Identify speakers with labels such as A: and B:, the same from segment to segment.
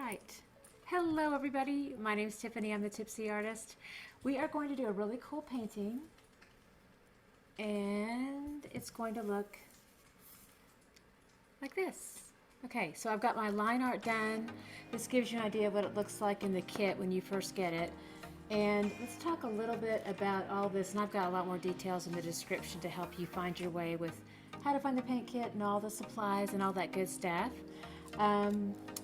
A: right. Hello everybody, my name is Tiffany, I'm the Tipsy Artist. We are going to do a really cool painting and it's going to look like this. Okay, so I've got my line art done. This gives you an idea of what it looks like in the kit when you first get it. And let's talk a little bit about all this, and I've got a lot more details in the description to help you find your way with how to find the paint kit and all the supplies and all that good stuff.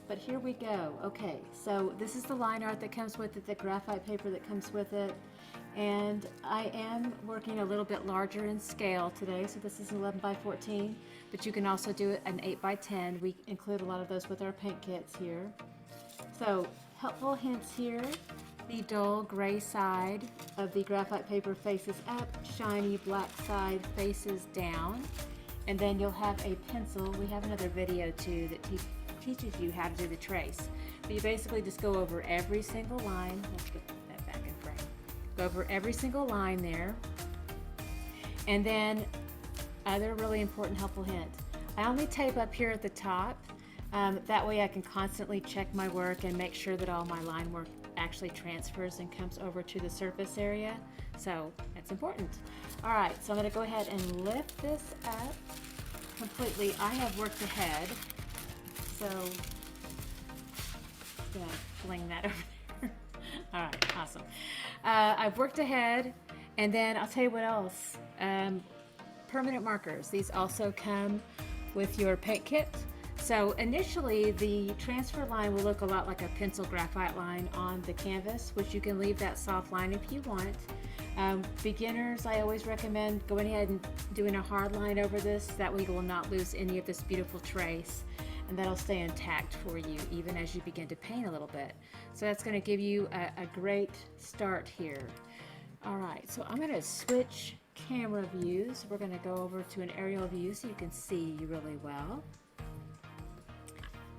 A: But here we go. Okay, so this is the line art that comes with it, the graphite paper that comes with it. And I am working a little bit larger in scale today, so this is an 11 by 14, but you can also do an 8 by 10. We include a lot of those with our paint kits here. So helpful hints here. The dull gray side of the graphite paper faces up, shiny black side faces down, and then you'll have a pencil. We have another video too that teaches you how to do the trace. But you basically just go over every single line. Let's get that back in frame. Go over every single line there. And then other really important helpful hint. I only tape up here at the top. That way I can constantly check my work and make sure that all my line work actually transfers and comes over to the surface area. So that's important. All right, so I'm going to go ahead and lift this up completely. I have worked ahead. So I'm going to fling that over there. All right, awesome. I've worked ahead, and then I'll tell you what else. Permanent markers. These also come with your paint kit. So initially the transfer line will look a lot like a pencil graphite line on the canvas, which you can leave that soft line if you want. Beginners, I always recommend going ahead and doing a hard line over this. That way you will not lose any of this beautiful trace, and that'll stay intact for you even as you begin to paint a little bit. So that's going to give you a great start here. All right, so I'm going to switch camera views. We're going to go over to an aerial view so you can see really well.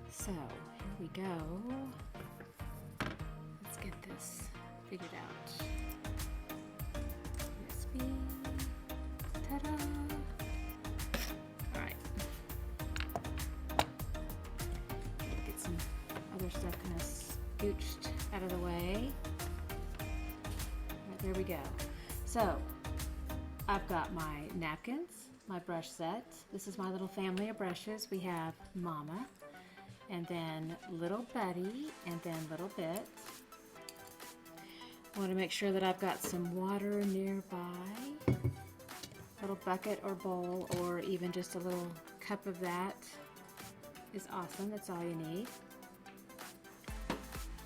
A: So here we go. Let's get this figured out. USB. Ta-da! All right. Get some other stuff kind of scooched out of the way. Right, there we go. So I've got my napkins, my brush set. This is my little family of brushes. We have Mama, and then Little Buddy, and then Little Bit. I want to make sure that I've got some water nearby. A little bucket or bowl, or even just a little cup of that is awesome. That's all you need.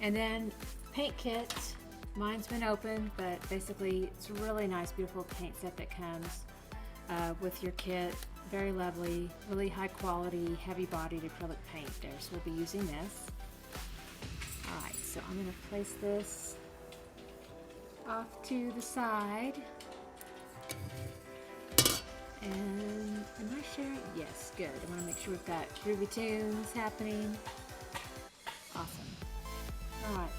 A: And then paint kit. Mine's been opened, but basically it's a really nice, beautiful paint set that comes with your kit. Very lovely, really high quality, heavy bodied acrylic paint there. So we'll be using this. All right, so I'm going to place this off to the side. And am I sharing? Yes, good. I want to make sure we've got groovy tunes happening. Awesome. All right.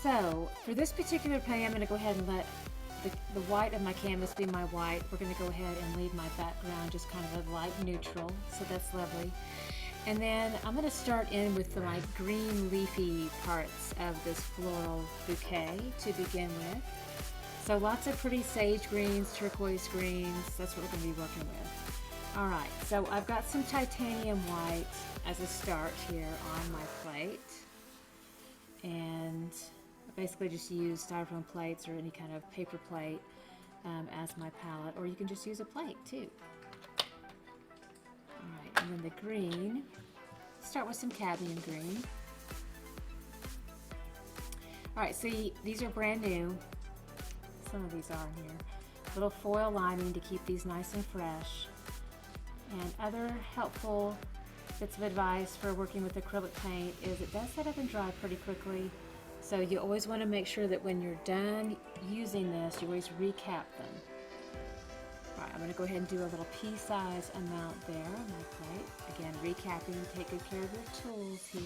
A: So for this particular paint, I'm going to go ahead and let the white of my canvas be my white. We're going to go ahead and leave my background just kind of a light neutral, so that's lovely. And then I'm going to start in with my green leafy parts of this floral bouquet to begin with. So lots of pretty sage greens, turquoise greens, that's what we're going to be working with. All right, so I've got some titanium white as a start here on my plate. And basically just use styrofoam plates or any kind of paper plate as my palette, or you can just use a plate too. Alright, and then the green, start with some cadmium green. Alright, see, these are brand new. Some of these are here. Little foil lining to keep these nice and fresh. And other helpful bits of advice for working with acrylic paint is it does set up and dry pretty quickly. So you always want to make sure that when you're done using this, you always recap them. All right, I'm going to go ahead and do a little pea size amount there on my plate. Again, recapping, take good care of your tools here.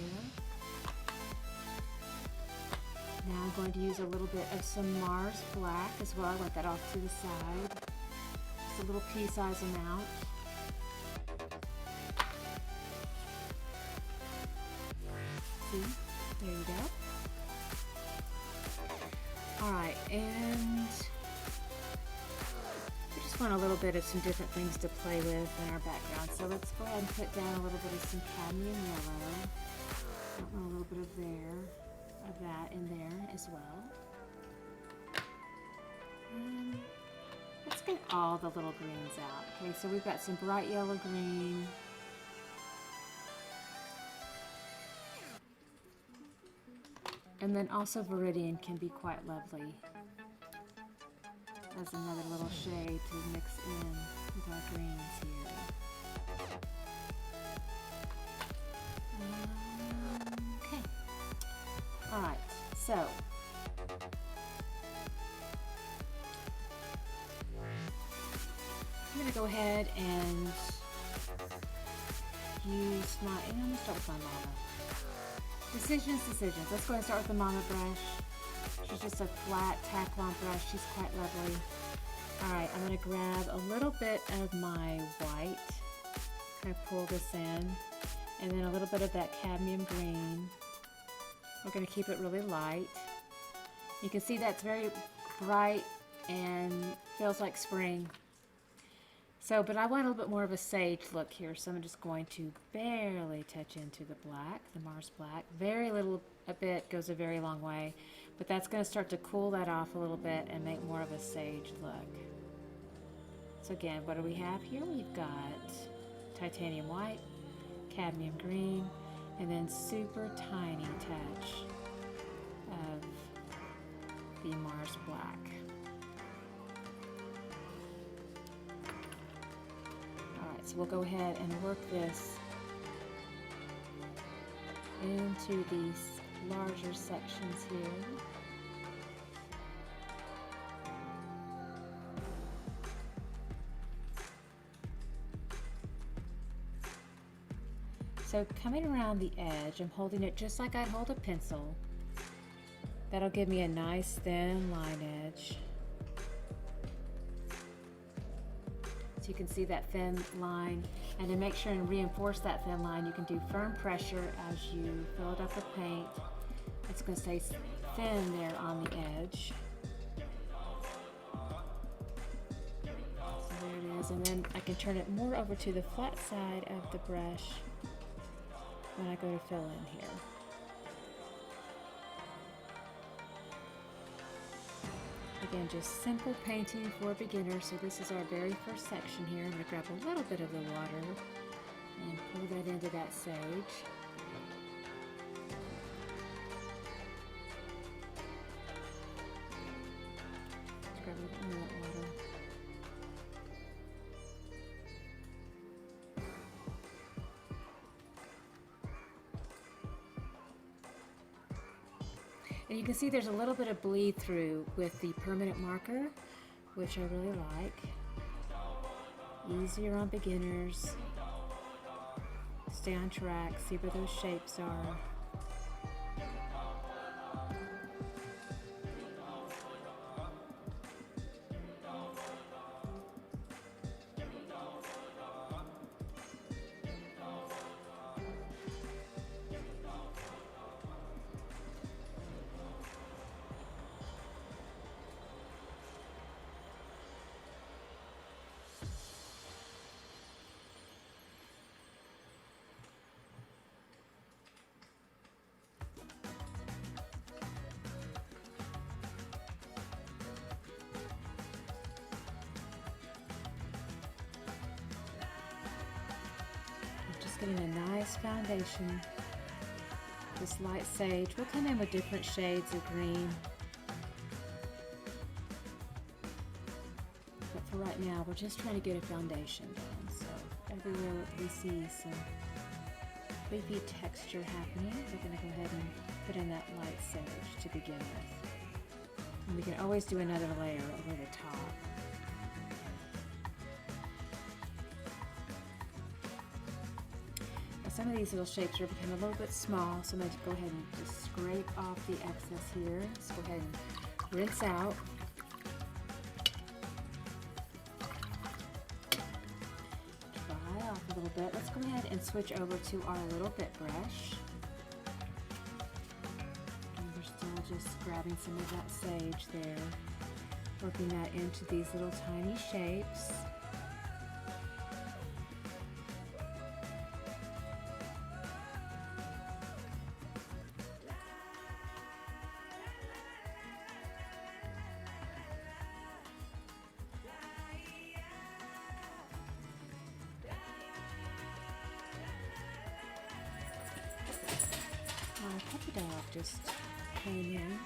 A: Now I'm going to use a little bit of some Mars Black as well. I want that off to the side. Just a little pea size amount. see. There you go. Alright, and we just want a little bit of some different things to play with in our background. So let's go ahead and put down a little bit of some cadmium yellow. I want a little bit of that in there as well. And let's get all the little greens out. Okay, so we've got some bright yellow green. And then also Viridian can be quite lovely as another little shade to mix in with our greens here. Okay. Alright, so I'm going to go ahead and use I'm going to start with my mama. Decisions. Let's go ahead and start with the mama brush. She's just a flat tack-on brush. She's quite lovely. Alright, I'm going to grab a little bit of my white, kind of pull this in, and then a little bit of that cadmium green. We're going to keep it really light. You can see that's very bright and feels like spring. So, but I want a little bit more of a sage look here, so I'm just going to barely touch into the black, the Mars black. Very little, a bit goes a very long way, but that's going to start to cool that off a little bit and make more of a sage look. So again, what do we have here? We've got titanium white, cadmium green, and then super tiny touch of the Mars black. So we'll go ahead and work this into these larger sections here. So coming around the edge, I'm holding it just like I'd hold a pencil. That'll give me a nice thin line edge. So you can see that thin line, and to make sure and reinforce that thin line, you can do firm pressure as you fill it up with paint. It's going to stay thin there on the edge. So there it is, and then I can turn it more over to the flat side of the brush when I go to fill in here. Again, just simple painting for beginners. So this is our very first section here. I'm going to grab a little bit of the water and pour that into that sage. Just grab a little bit more water. And you can see there's a little bit of bleed through with the permanent marker, which I really like. Easier on beginners. Stay on track, see where those shapes are. Getting a nice foundation. This light sage will come in with different shades of green. But for right now, we're just trying to get a foundation down. So everywhere we see some leafy texture happening, we're going to go ahead and put in that light sage to begin with. And we can always do another layer over the top. Some of these little shapes are becoming a little bit small, so I'm going to go ahead and just scrape off the excess here. Let's go ahead and rinse out. Dry off a little bit. Let's go ahead and switch over to our little bit brush. just grabbing some of that sage there, working that into these little tiny shapes. My puppy dog just came in.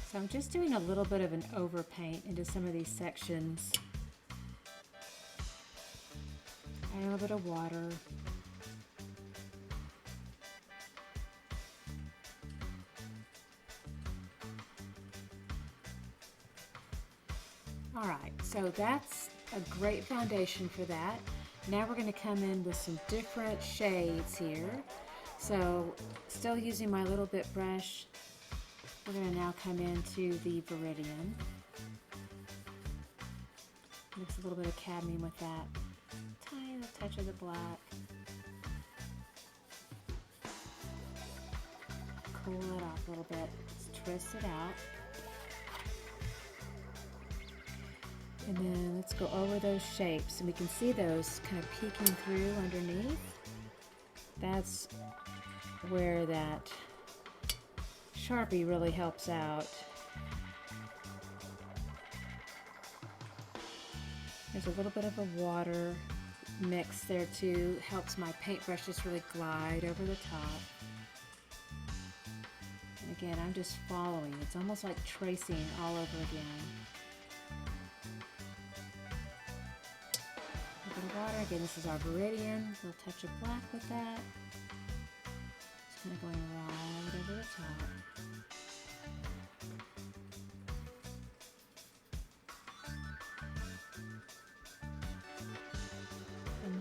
A: So I'm just doing a little bit of an overpaint into some of these sections. Add a little bit of water. All right, so that's a great foundation for that. Now we're going to come in with some different shades here. So still using my little bit brush, we're going to now come into the Viridian. Mix a little bit of cadmium with that. Tiny little touch of the black. Cool it off a little bit. Just twist it out. And then let's go over those shapes, and we can see those kind of peeking through underneath. That's where that Sharpie really helps out. There's a little bit of a water mix there too. Helps my paintbrush just really glide over the top. And again, I'm just following. It's almost like tracing all over again. A little bit of water. Again, this is our Viridian. A little touch of black with that. Just kind of going right over the top.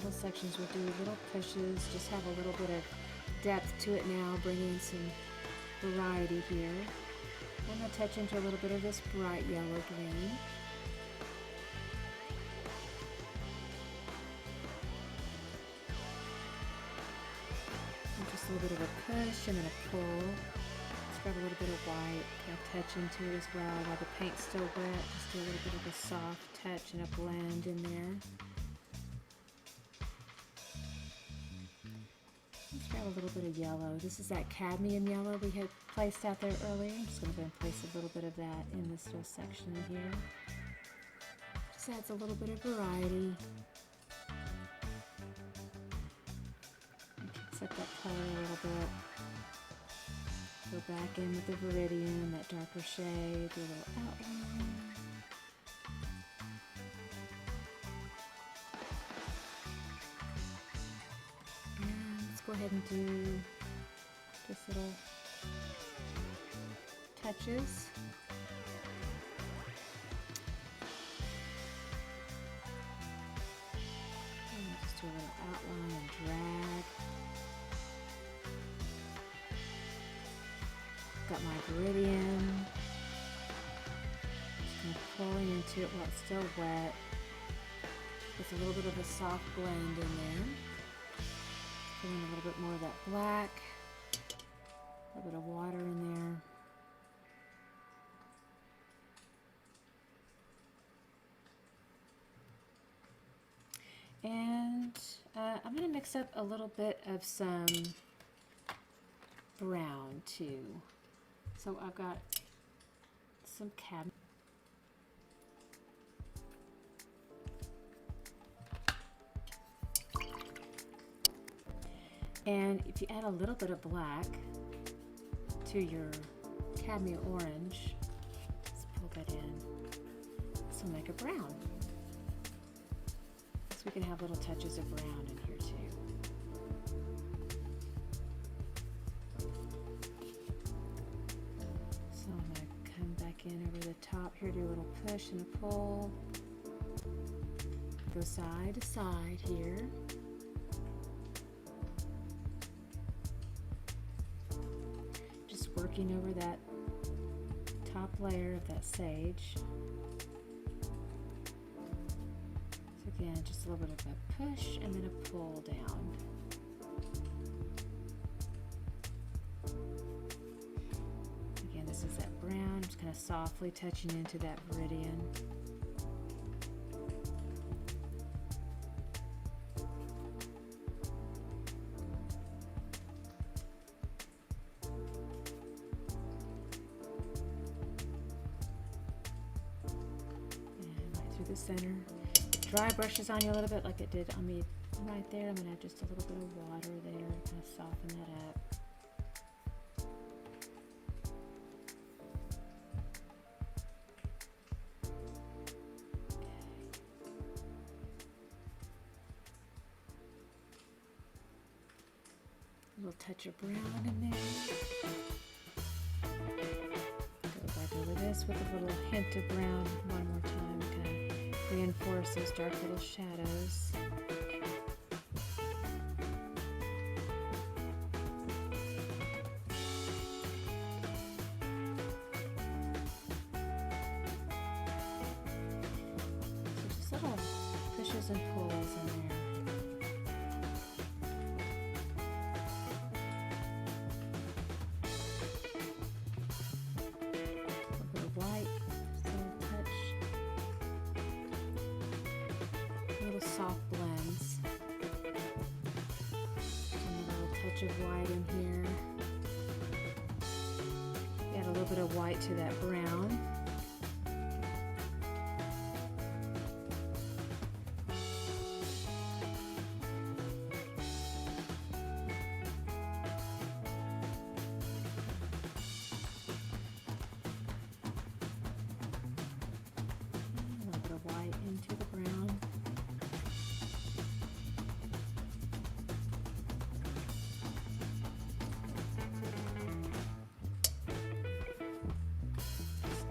A: Sections we'll do little pushes, just have a little bit of depth to it now, bringing some variety here. I'm going to touch into a little bit of this bright yellow green. And just a little bit of a push and then a pull. Let's grab a little bit of white, kind of touch into it as well while the paint's still wet. Just do a little bit of a soft touch and a blend in there. Let's grab a little bit of yellow. This is that cadmium yellow we had placed out there earlier. I'm just going to go and place a little bit of that in this little section here. Just adds a little bit of variety. Set that color a little bit. Go back in with the Viridian, that darker shade, do a little outline. Go ahead and do just little touches. And I'll just do a little outline and drag. Got my Viridian. Just kind of pulling into it while it's still wet. With a little bit of a soft blend in there. Putting a little bit more of that black, a little bit of water in there. And I'm going to mix up a little bit of some brown too. So I've got some cadmium. And if you add a little bit of black to your cadmium orange, let's pull that in, this will make a brown. So we can have little touches of brown in here too. So I'm going to come back in over the top here, do a little push and a pull. Go side to side here. Just working over that top layer of that sage. So again, just a little bit of a push and then a pull down. Again, this is that brown. I'm just kind of softly touching into that Viridian. The center. Dry brushes on you a little bit like it did on me right there. I'm going to add just a little bit of water there, kind of soften that up. Okay. A little touch of brown in there. Go back over this with a little hint of brown one more time. Reinforce those dark little shadows. So just little pushes and pulls in there. A little bit of white. Soft blends. And a little touch of white in here. Add a little bit of white to that brown. A little bit of white into the brown.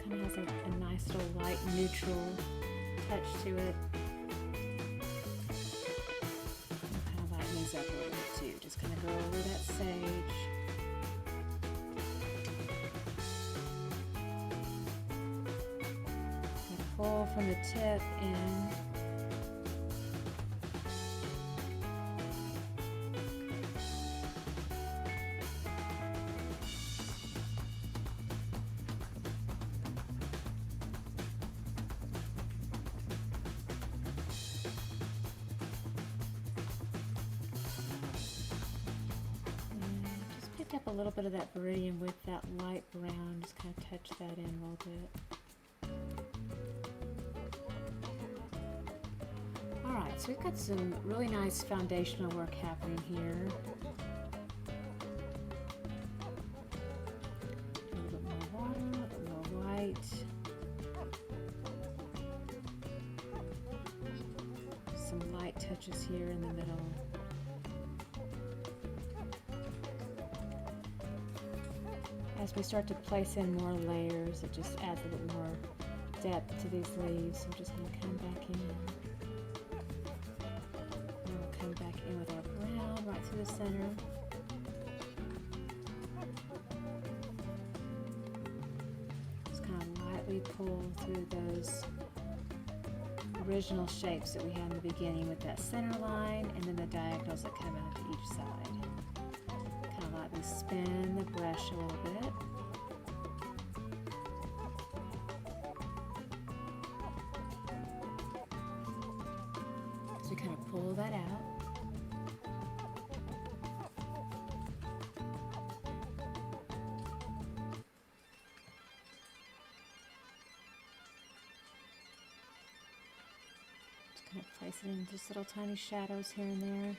A: Has a nice little light neutral touch to it. And kind of lighten these up a little bit too. Just kind of go over that sage. And pull from the tip in. Up a little bit of that Viridian with that light brown, just kind of touch that in a little bit. Alright, so we've got some really nice foundational work happening here. A little bit more water, a little bit more white. Some light touches here in the middle. As we start to place in more layers, it just adds a little more depth to these leaves. So I'm just going to come back in. And we'll come back in with our brown right through the center. Just kind of lightly pull through those original shapes that we had in the beginning with that center line and then the diagonals that come out to each side. Lightly spin the brush a little bit. So we kind of pull that out. Just kind of place it in just little tiny shadows here and there.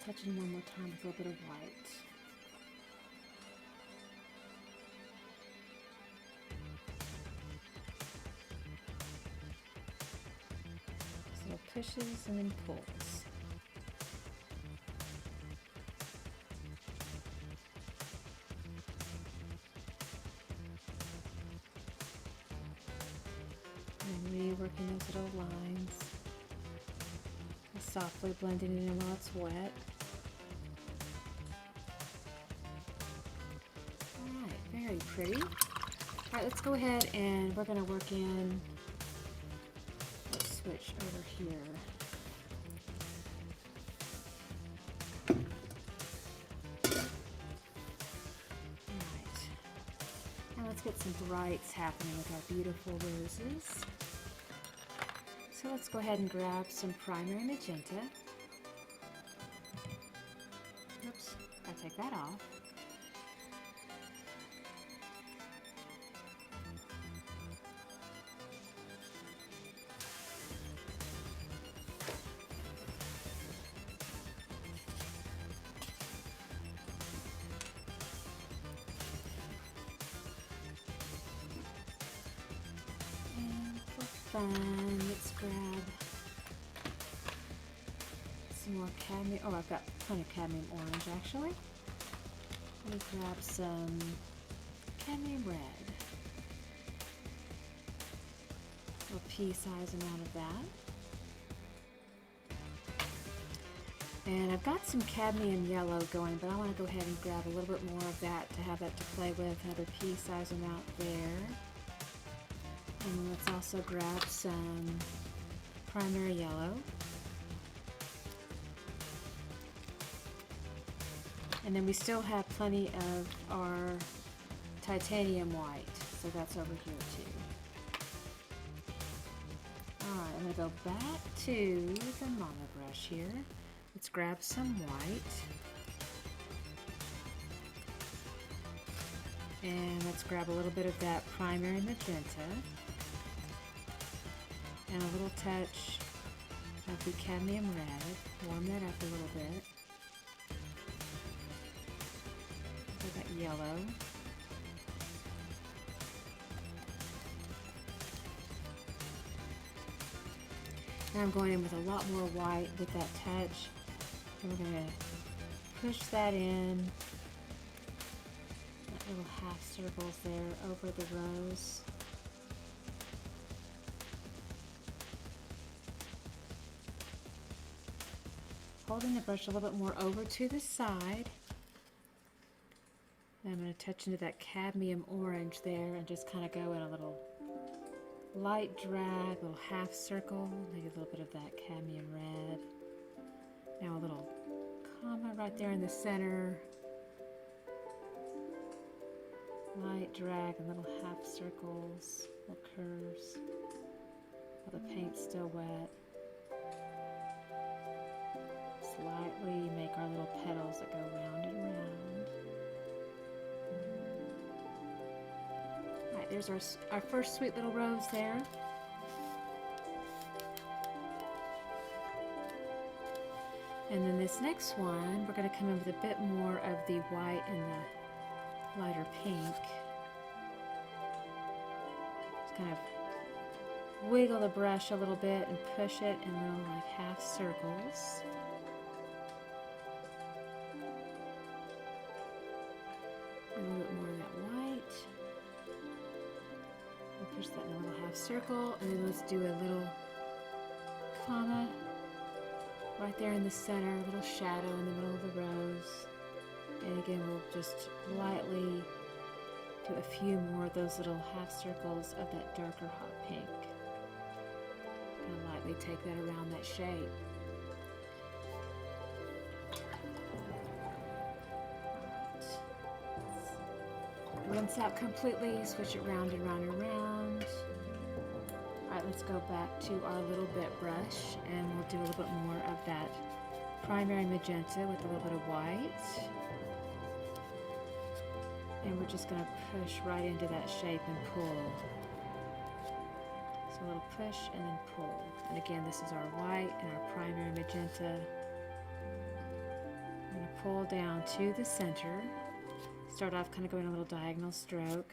A: touching one more time with a little bit of white. So pushes and then pulls. And reworking those little lines. Softly blending it in while it's wet. Alright, very pretty. Alright, let's go ahead and we're going to work in, let's switch over here. Alright, now let's get some brights happening with our beautiful roses. So let's go ahead and grab some primary magenta. Oops, I'll take that off. And for fun, let's grab some more cadmium. Oh, I've got plenty of cadmium orange actually. Let me grab some cadmium red. A little pea size amount of that. And I've got some cadmium yellow going, but I want to go ahead and grab a little bit more of that to have that to play with. Another pea size amount there. And let's also grab some primary yellow. And then we still have plenty of our titanium white, so that's over here too. Alright, I'm going to go back to the mama brush here. Let's grab some white. And let's grab a little bit of that primary magenta. And a little touch of the cadmium red. Warm that up a little bit. That yellow. Now I'm going in with a lot more white with that touch. And we're going to push that in. That little half circles there over the rose. Holding the brush a little bit more over to the side. And I'm going to touch into that cadmium orange there and just kind of go in a little light drag, a little half circle, maybe a little bit of that cadmium red. Now a little comma right there in the center. Light drag and little half circles, little curves while the paint's still wet. Slightly make our little petals that go round and round. Alright, there's our first sweet little rose there. And then this next one, we're going to come in with a bit more of the white and the lighter pink. Just kind of wiggle the brush a little bit and push it in little like half circles. A little bit more of that white. And push that in a little half circle, and then let's do a little comma right there in the center, a little shadow in the middle of the rose. And again, we'll just lightly do a few more of those little half circles of that darker hot pink. And lightly take that around that shape. Rinse out completely, switch it round and round and round. Alright, let's go back to our little bit brush and we'll do a little bit more of that primary magenta with a little bit of white. And we're just going to push right into that shape and pull. So a little push and then pull. And again, this is our white and our primary magenta. pull down to the center. Start off kind of going a little diagonal stroke.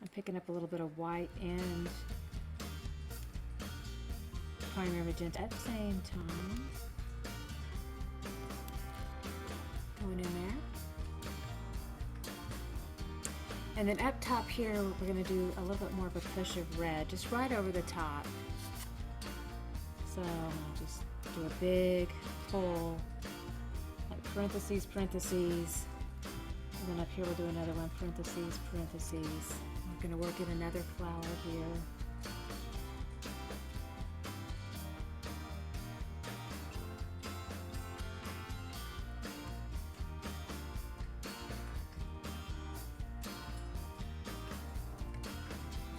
A: I'm picking up a little bit of white and primary magenta at the same time. Going in there. And then up top here, we're going to do a little bit more of a push of red, just right over the top. So I'll just do a big pull, like parentheses, parentheses. And then up here we'll do another one, parentheses, parentheses. I'm going to work in another flower here.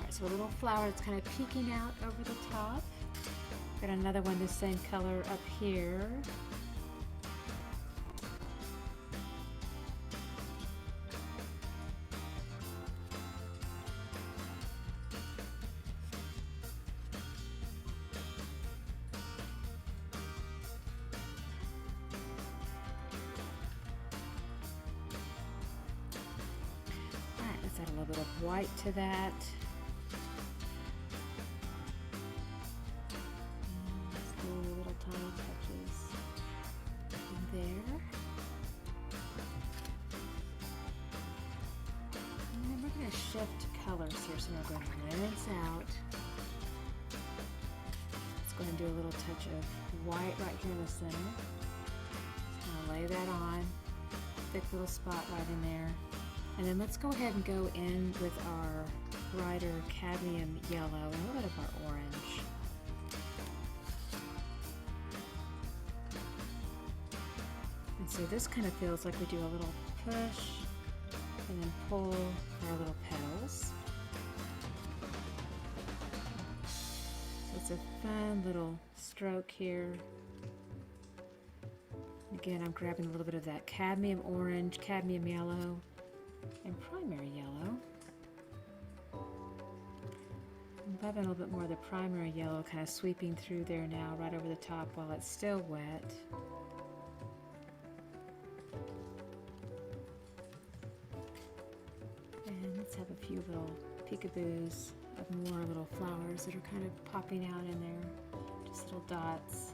A: So a little flower that's kind of peeking out over the top. Got another one the same color up here. All right, let's add a little bit of white to that. Shift colors here, so we're going to rinse out. Let's go and do a little touch of white right here in the center. Just kind of lay that on, thick little spot right in there. And then let's go ahead and go in with our brighter cadmium yellow and a little bit of our orange. And so this kind of feels like we do a little push and then pull our little petals. So it's a fun little stroke here. Again, I'm grabbing a little bit of that cadmium orange, cadmium yellow, and primary yellow. I'm loving a little bit more of the primary yellow kind of sweeping through there now, right over the top while it's still wet. Let's have a few little peekaboos of more little flowers that are kind of popping out in there, just little dots.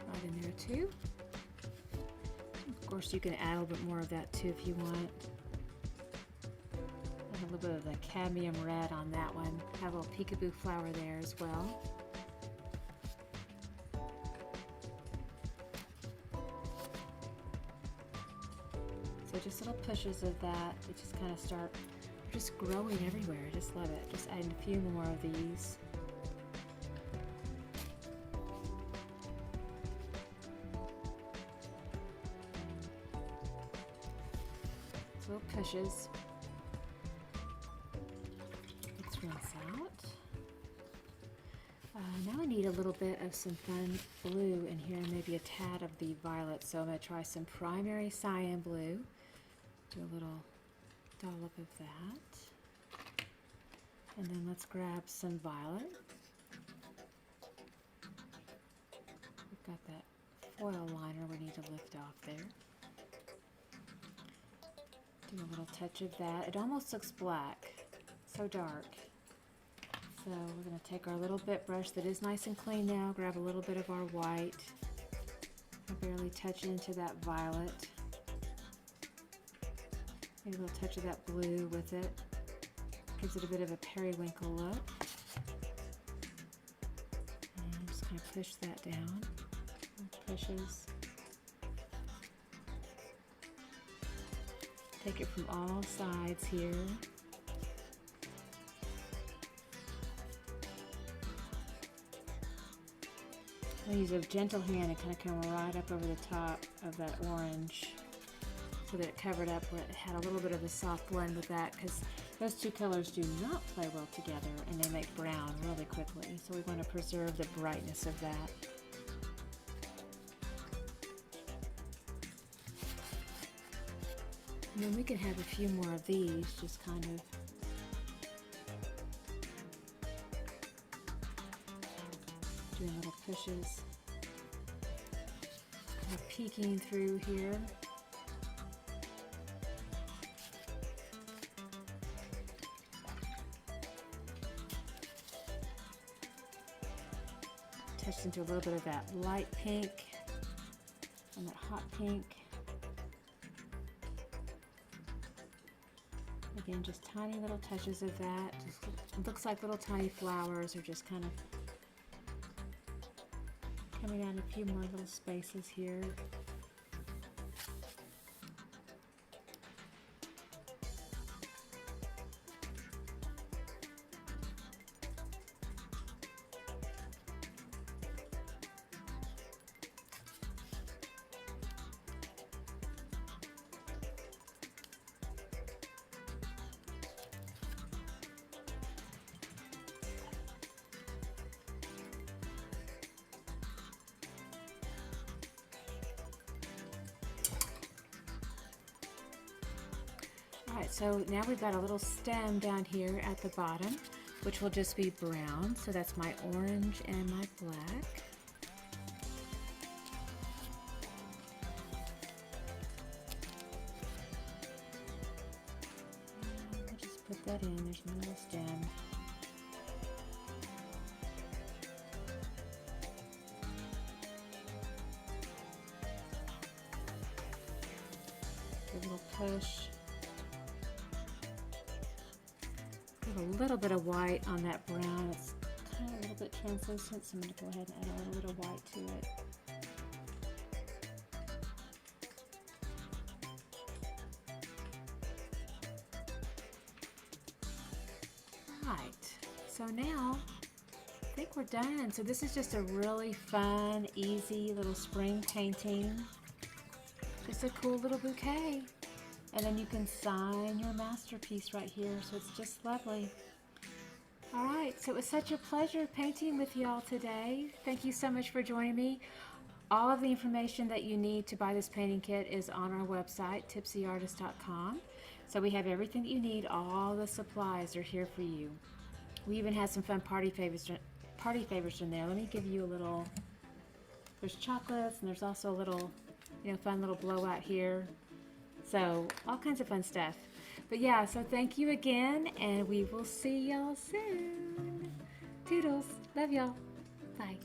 A: Right in there too. Of course you can add a little bit more of that too if you want. Add a little bit of the Cadmium Red on that one. Have a little peekaboo flower there as well. So just little pushes of that. They just kind of start just growing everywhere. I just love it. Just adding a few more of these. So little pushes. Let's rinse out. Now I need a little bit of some fun blue in here, maybe a tad of the violet. So I'm going to try some primary cyan blue. Do a little dollop of that. And then let's grab some violet. We've got that foil liner we need to lift off there. Do a little touch of that. It almost looks black, so dark. So we're going to take our little bit brush that is nice and clean now, grab a little bit of our white, barely touch into that violet. Maybe a little touch of that blue with it. Gives it a bit of a periwinkle look. And just kind of push that down. Pushes. Take it from all sides here. I'm going to use a gentle hand and kind of come right up over the top of that orange so that it covered up where it had a little bit of a soft blend with that, because those two colors do not play well together and they make brown really quickly. So we want to preserve the brightness of that. And then we can have a few more of these, just kind of doing little pushes, kind of peeking through here. Touched into a little bit of that light pink and that hot pink. Again, just tiny little touches of that. Just, it looks like little tiny flowers are just kind of coming down a few more little spaces here. Alright, so now we've got a little stem down here at the bottom, which will just be brown. So that's my orange and my black. And we'll just put that in. There's my little stem. Give a little push. A little bit of white on that brown. It's kind of a little bit translucent, so I'm going to go ahead and add a little bit of white to it. Right, so now I think we're done. So this is just a really fun, easy little spring painting. Just a cool little bouquet. And then you can sign your masterpiece right here, so it's just lovely. All right, so it was such a pleasure painting with y'all today. Thank you so much for joining me. All of the information that you need to buy this painting kit is on our website, tipsyartist.com. So we have everything that you need. All the supplies are here for you. We even have some fun party favors in there. Let me give you a little, there's chocolates, and there's also a little, fun little blowout here. So all kinds of fun stuff. But yeah, so thank you again, and we will see y'all soon. Toodles. Love y'all. Bye.